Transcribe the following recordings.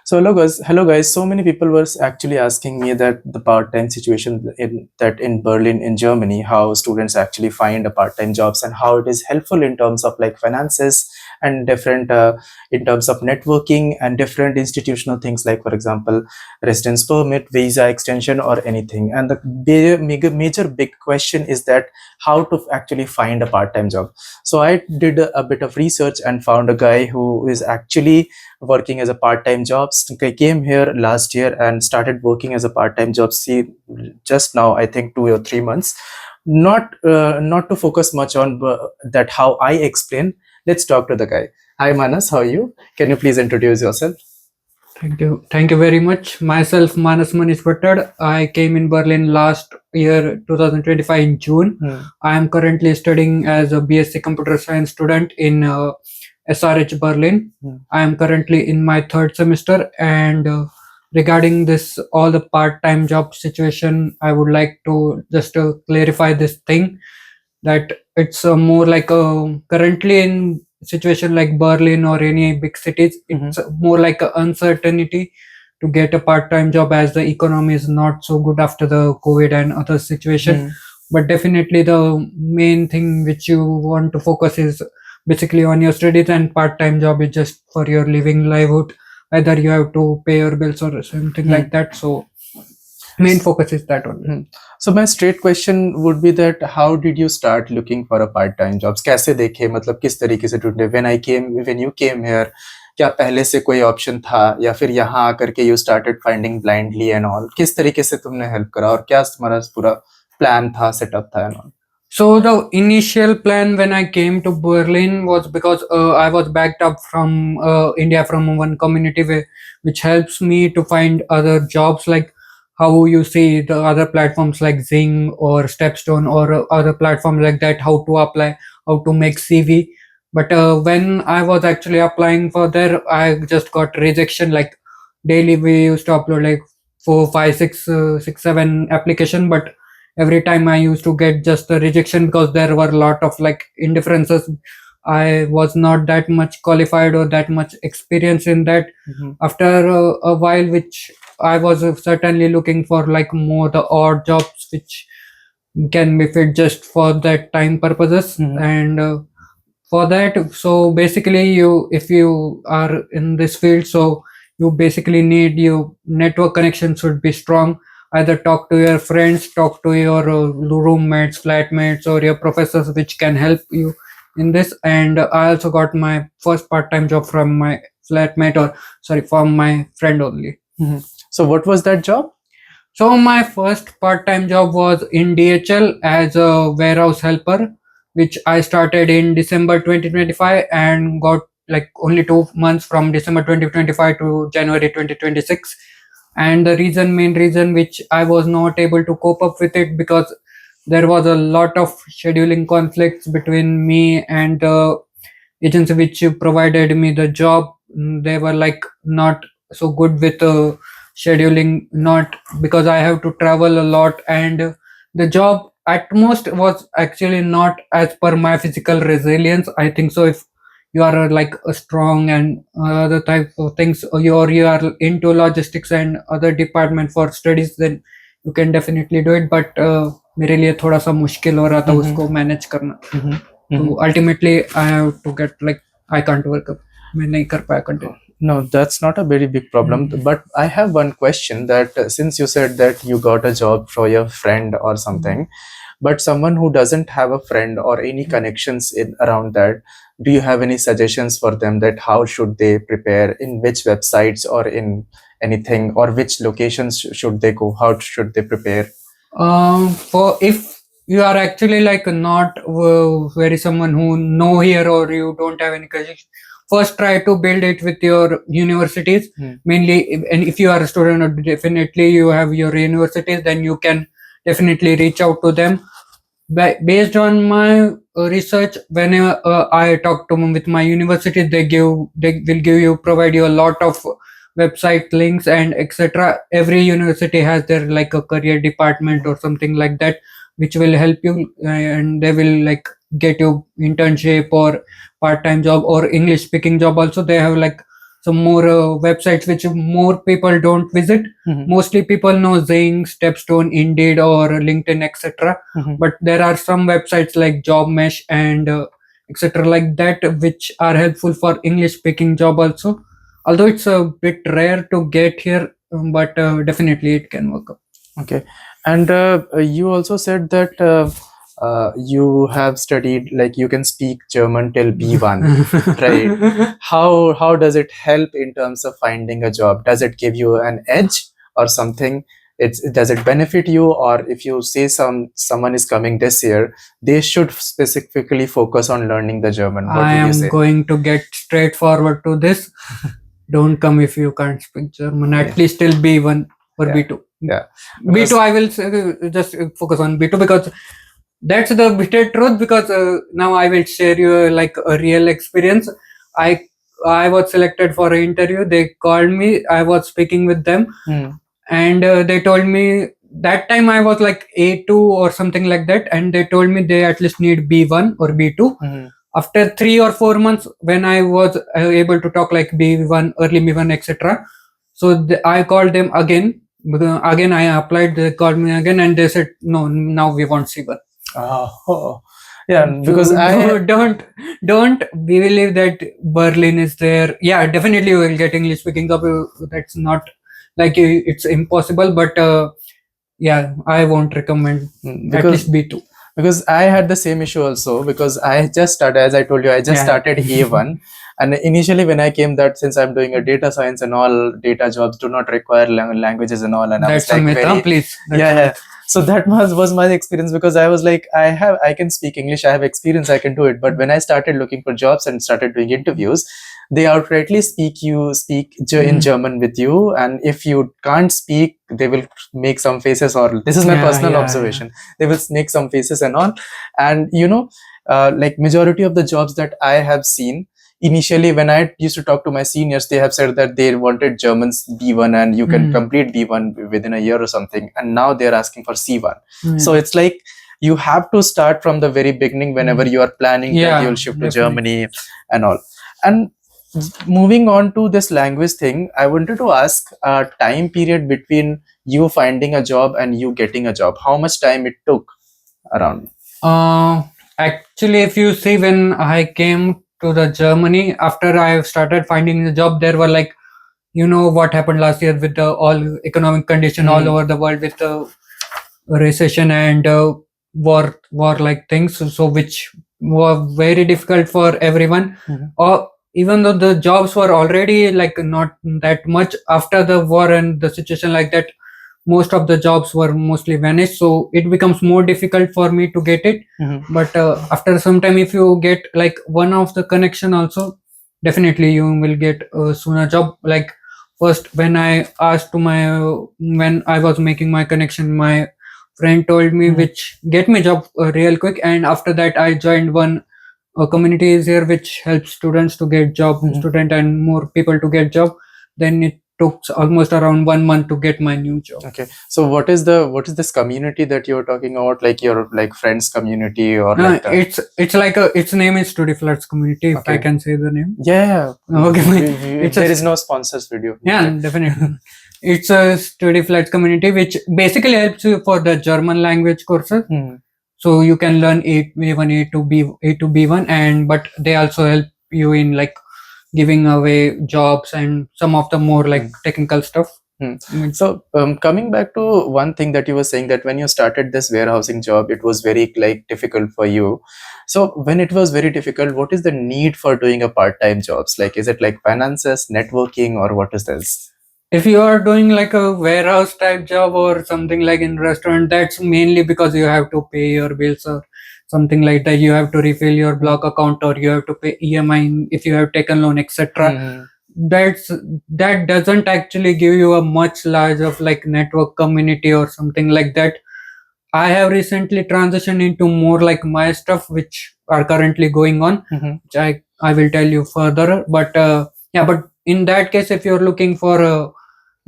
So hello guys. So many people were actually asking me that the part-time situation in Berlin in Germany, how students actually find a part-time jobs and how it is helpful in terms of like finances and different in terms of networking and different institutional things like, for example, residence permit, visa extension, or anything. And the major big question is that how to actually find a part-time job. So I did a bit of research and found a guy who is actually working as a part-time job. I came here last year and started working as a part-time job. See, just now I think 2 or 3 months. Not to focus much on that how I explain. Let's talk to the guy. Hi Manas, how are you? Can you please introduce yourself? Thank you. Thank you very much. Myself, Manas Manish Bhattad. I came in Berlin last year, 2025 in June. I am currently studying as a BSE Computer Science student in SRH Berlin. I am currently in my third semester, and regarding this all the part-time job situation, I would like to just clarify this thing that it's more like currently in situation like Berlin or any big cities, it's more like a uncertainty to get a part-time job as the economy is not so good after the COVID and other situation. But definitely the main thing which you want to focus is basically on your studies, and part-time job is just for your living livelihood. Either you have to pay your bills or something like that. So main focus is that only. So my straight question would be that how did you start looking for a part-time jobs? कैसे देखे, मतलब किस तरीके से ढूंढे? When you came here, क्या पहले से कोई ऑप्शन था या फिर यहाँ आकर के you started finding blindly and all? किस तरीके से तुमने हेल्प करा और क्या तुम्हारा पूरा प्लान था, सेटअप था and all? So the initial plan when I came to Berlin was because I was backed up from India from one community which helps me to find other jobs, like how you see the other platforms like Zing or Stepstone or other platforms like that, how to apply, how to make CV. But when I was actually applying for there, I just got rejection. Like daily we used to upload like 4, 5, 6, 7 application, but every time I used to get just a rejection because there were a lot of like indifferences. I was not that much qualified or that much experience in that. After a while, which I was certainly looking for like more the odd jobs which can be fit just for that time purposes. And for that, so basically you, if you are in this field, so you basically need your network connection should be strong. Either talk to your friends, talk to your roommates, flatmates, or your professors which can help you in this. And I also got my first part-time job from my flatmate, or sorry, from my friend only. So what was that job? So my first part-time job was in DHL as a warehouse helper, which I started in December 2025 and got like only 2 months from December 2025 to January 2026. And the main reason which I was not able to cope up with it, because there was a lot of scheduling conflicts between me and the agency which provided me the job. They were like not so good with scheduling, not because I have to travel a lot, and the job at most was actually not as per my physical resilience, I think. So if you are like a strong and other type of things, or you are into logistics and other department for studies, then you can definitely do it. But मेरे लिए थोड़ा सा मुश्किल हो रहा था उसको manage करना. So ultimately I have to get like I can't work up. मैं नहीं कर पाया continue. No, that's not a very big problem. But I have one question that since you said that you got a job for your friend or something, but someone who doesn't have a friend or any connections around that, do you have any suggestions for them that how should they prepare, in which websites or in anything, or which locations should they go, how should they prepare? For if you are actually like not very someone who know here, or you don't have any connection, first try to build it with your universities. Mainly, and if you are a student, or definitely you have your universities, then you can definitely reach out to them. Based on my research, whenever I talk to with my university, they will give you, provide you a lot of website links and etc. Every university has their like a career department or something like that, which will help you, and they will like get you internship or part-time job or English speaking job also. They have like some more websites which more people don't visit. Mhm. Mostly people know Zing, Stepstone, Indeed, or LinkedIn, etc. Mhm. But there are some websites like Job Mesh and etc. like that, which are helpful for English speaking job also. Although it's a bit rare to get here, but definitely it can work up. Okay, and you also said that you have studied, like you can speak German till B1, right? How does it help in terms of finding a job? Does it give you an edge or something? Does it benefit you? Or if you say someone is coming this year, they should specifically focus on learning the German. What I would you am say? going to get straightforward to this. Don't come if you can't speak German. At Yeah. least till B1 or Yeah. B2. Yeah. B2, I will just focus on B2 because that's the bitter truth. Because now I will share you like a real experience. I I was selected for an interview. They called me. I was speaking with them, Hmm. and they told me that time I was like A2 or something like that, and they told me they at least need B1 or B2. Mhm. After 3 or 4 months, when I was able to talk like B1, early B1, etc., so I called them again. Again, I applied. They called me again, and they said, "No, now we want C1." Oh, yeah, because So I don't believe that Berlin is there. Yeah, definitely you will get English speaking up. That's not like it's impossible, but yeah, I won't recommend at because least B2. because I had the same issue also, because I just started, as I told you, I just Yeah. started A1. And initially when I came, that since I'm doing a data science and all, data jobs do not require languages and all, and I was That's a like myth, huh? very, Please. That's yeah, a yeah. myth. So that was my experience, because I was like, I can speak English, I have experience, I can do it. But when I started looking for jobs and started doing interviews, they outrightly speak in German with you, and if you can't speak, they will make some faces, or this is my Yeah, personal yeah, observation. They will make some faces and all. And like majority of the jobs that I have seen, initially when I used to talk to my seniors, they have said that they wanted Germans B1 and you can complete B1 within a year or something, and now they're asking for C1. So it's like you have to start from the very beginning whenever you are planning that Yeah, you'll shift to definitely. Germany and all. And moving on to this language thing, I wanted to ask a time period between you finding a job and you getting a job. How much time it took around? Actually, if you see, when I came to the Germany after I started finding the job, there were like, what happened last year with the all economic condition all over the world with the recession and war like things, so which were very difficult for everyone. Or even though the jobs were already like not that much after the war and the situation like that, most of the jobs were mostly vanished, so it becomes more difficult for me to get it. But after some time, if you get like one of the connection also, definitely you will get a sooner job. Like first, when I asked to my when I was making my connection, my friend told me which get me job real quick, and after that I joined one community is here which helps students to get job, student and more people to get job. Then it took almost around 1 month to get my new job. Okay, so what is this community that you're talking about, like your like friends community, or like it's like its name is Study Floods community, if I can say the name. yeah. Okay. There is no sponsors video. Yeah, definitely. It's a Study Floods community which basically helps you for the German language courses. So you can learn A1, A2, B1, and but they also help you in like giving away jobs and some of the more like technical stuff. So coming back to one thing that you were saying, that when you started this warehousing job, it was very like difficult for you. So when it was very difficult, what is the need for doing a part-time jobs? Like, is it like finances, networking, or what is this? If you are doing like a warehouse type job or something like in restaurant, that's mainly because you have to pay your bills or something like that. You have to refill your block account, or you have to pay EMI if you have taken loan, etc. That doesn't actually give you a much large of like network community or something like that. I have recently transitioned into more like my stuff which are currently going on, which I will tell you further. But but in that case, if you're looking for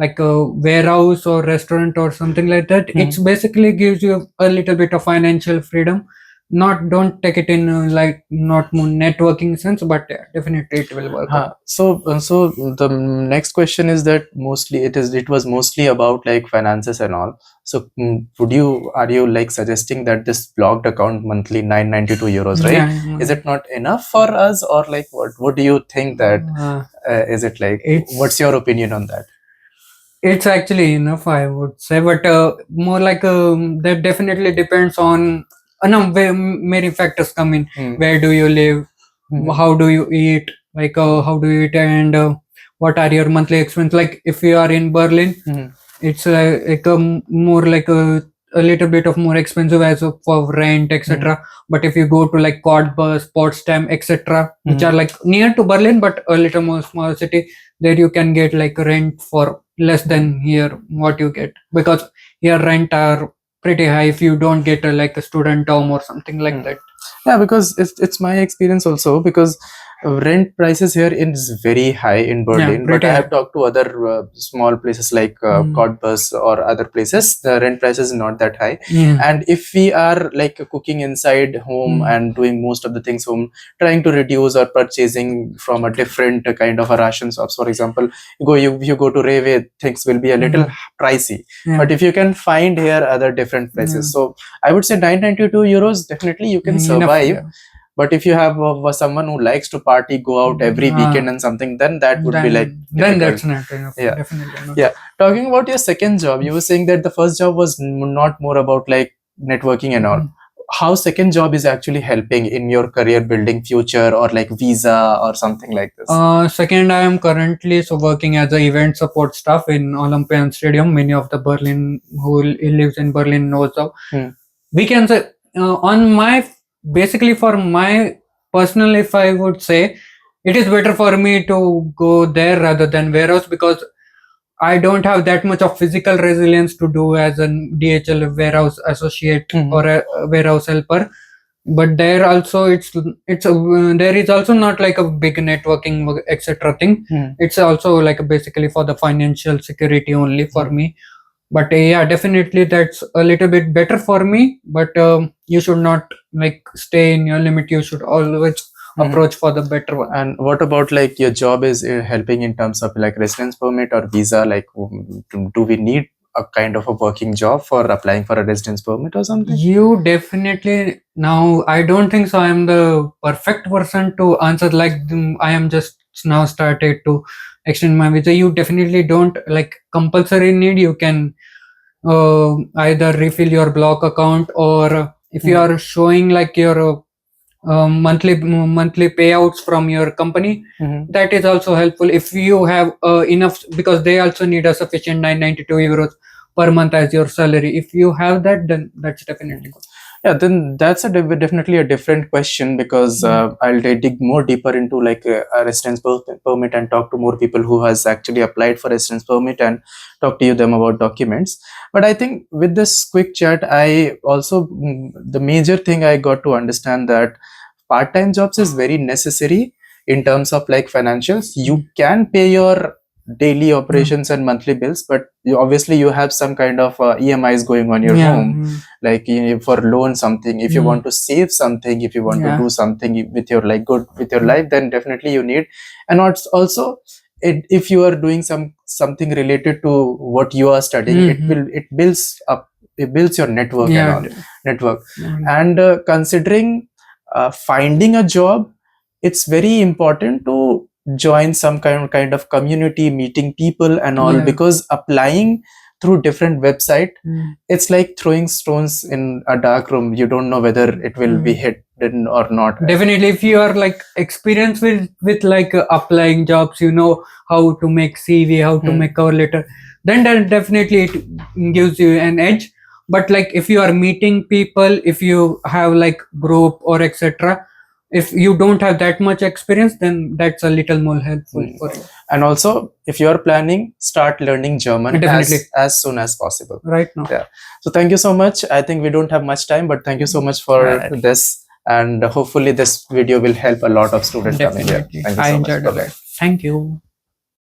like a warehouse or restaurant or something like that, it's basically gives you a little bit of financial freedom, don't take it in like not more networking sense, but yeah, definitely it will work out. So the next question is that mostly it was mostly about like finances and all. So are you like suggesting that this blocked account monthly 992 euros, right? Yeah, Is it not enough for us, or like what do you think that is it like? What's your opinion on that? it's actually enough, I would say, but more like that definitely depends on no, many factors come in. Where do you live? How do you eat? Like how do you eat, and what are your monthly expenses? Like if you are in Berlin, it's like more like a little bit of more expensive as of for rent, etc. But if you go to like Cottbus, Potsdam, etc., which are like near to Berlin but a little more small city, there you can get like rent for less than here what you get, because here rent are pretty high if you don't get like a student dorm or something like that. Yeah, because it's my experience also, because rent prices here is very high in Berlin, but I have talked to other small places like Cottbus or other places. The rent price is not that high, and if we are like cooking inside home and doing most of the things home, trying to reduce or purchasing from a different kind of a ration shops, for example, you go to Rewe, things will be a little pricey, but if you can find here other different prices, so I would say 992 euros definitely you can survive. But if you have someone who likes to party, go out every weekend and something, then that would be like difficult. Then that's not enough. Yeah, definitely not. Yeah. Talking about your second job, you were saying that the first job was not more about like networking and all. How second job is actually helping in your career building future, or like visa or something like this? Second, I am currently working as a event support staff in Olympian Stadium. Many of the Berlin who lives in Berlin knows of. We can say on my basically for my personal, if I would say, it is better for me to go there rather than warehouse, because I don't have that much of physical resilience to do as an DHL warehouse associate or a warehouse helper. But there also there is also not like a big networking etc thing. It's also like basically for the financial security only for me. But yeah, definitely that's a little bit better for me, but you should not like stay in your limit. You should always approach for the better one. And what about like your job is helping in terms of like residence permit or visa? Like do we need a kind of a working job for applying for a residence permit or something? You definitely, now I don't think so I am the perfect person to answer, like I am just now started to extend my visa. You definitely don't like compulsory need. You can either refill your block account, or if you are showing like your monthly payouts from your company, that is also helpful. If you have enough, because they also need a sufficient 992 euros per month as your salary. If you have that, then that's definitely good. Yeah, then that's definitely a different question, because I'll dig more deeper into like a residence permit and talk to more people who has actually applied for residence permit and talk to them about documents. But I think with this quick chat, I also the major thing I got to understand that part-time jobs is very necessary in terms of like financials. You can pay your daily operations and monthly bills, but obviously you have some kind of EMIs going on your home, like for loan something. If you want to save something, if you want to do something with your like good with your life, then definitely you need. And also if you are doing something related to what you are studying, it builds your network and considering finding a job, it's very important to join some kind of community, meeting people and all, because applying through different website, it's like throwing stones in a dark room. You don't know whether it will be hidden or not. Definitely, if you are like experienced with like applying jobs, you know how to make CV, how to make cover letter, then that definitely it gives you an edge. But like if you are meeting people, if you have like group or etc, if you don't have that much experience, then that's a little more helpful for you. And also, if you are planning, start learning German as soon as possible right now. So thank you so much. I think we don't have much time, but thank you so much for this, and hopefully this video will help a lot of students coming here. Thank you so I enjoyed much. it. Thank you.